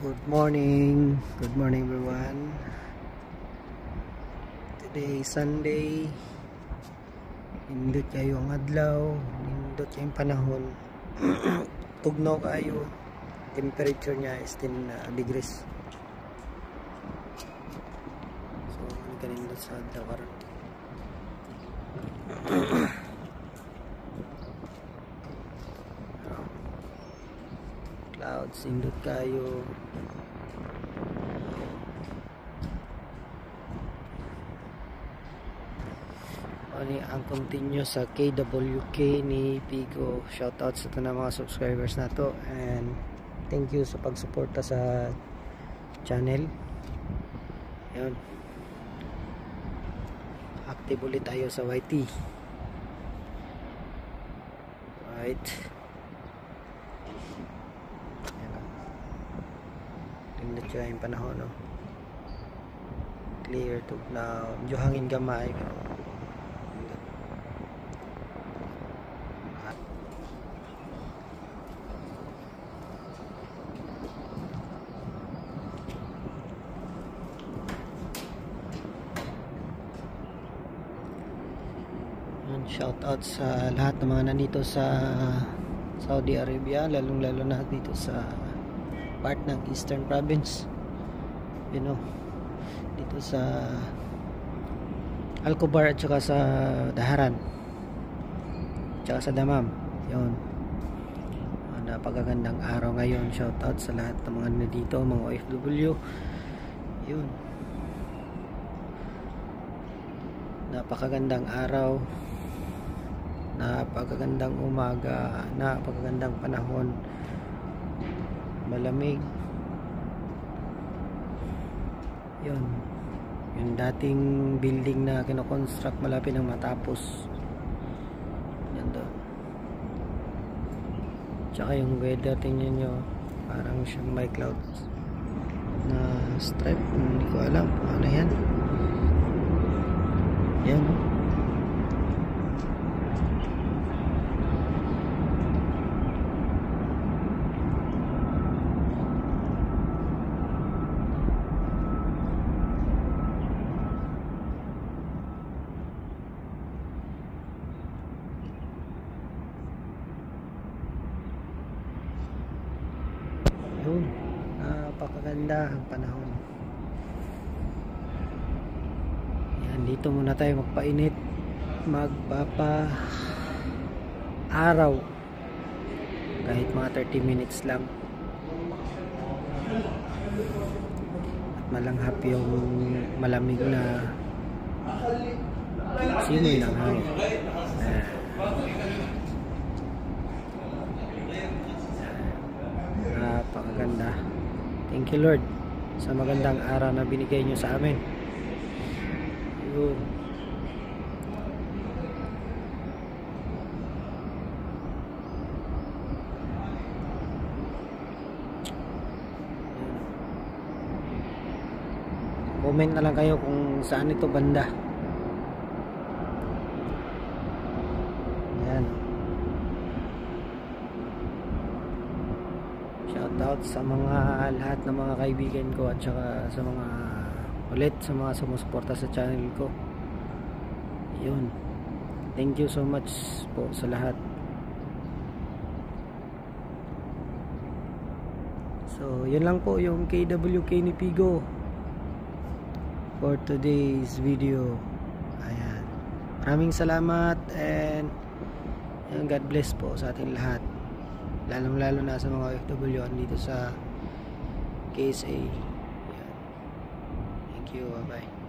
Good morning everyone. Today is Sunday. Nindot kayo ang adlaw, nindot kayo ang panahon. Tugnaw kayo. Temperature niya is 10 degrees. So, kanindot sa adlaw karon. Clouds, nindot kayo. Ang continue sa KWK ni Pigo. Shoutout sa tanang mga subscribers na to, and thank you sa pagsuporta sa channel. Yun, active ulit tayo sa YT. Right, tingnan siya yung panahon, no? Clear to now, medyo hangin gamay. Shout out sa lahat ng mga nandito sa Saudi Arabia, lalong lalo na dito sa part ng Eastern Province, you know, dito sa Al-Khobar at saka sa Daharan at saka sa Damam. Yun, napakagandang araw ngayon. Shout out sa lahat ng mga nandito, mga OFW. Yun, napakagandang araw, napakagandang umaga, napakagandang panahon, malamig. Yun, yung dating building na kinoconstruct malapit ng matapos. Yan doon. Tsaka yung weather, tingnan nyo, parang siyang may clouds na stripe. Hindi ko alam kung ano yan. Yan, no? Yun, napakaganda ang panahon. Yan, dito muna tayo magpainit, magpapa araw kahit mga 30 minutes lang, at malanghap yung malamig na simoy ng hangin. Napakaganda. Thank you Lord sa magandang araw na binigay nyo sa amin. Yun. Comment na lang kayo kung saan ito banda. Yan. Shoutout sa mga lahat ng mga kaibigan ko at saka sa mga sa mga sumusuporta sa channel ko. Yun, thank you so much po sa lahat. So yun lang po yung KWK ni Pigo for today's video. Ayan, maraming salamat, and God bless po sa ating lahat, lalong lalo na sa mga OFW dito sa KSA. Thank you, bye bye.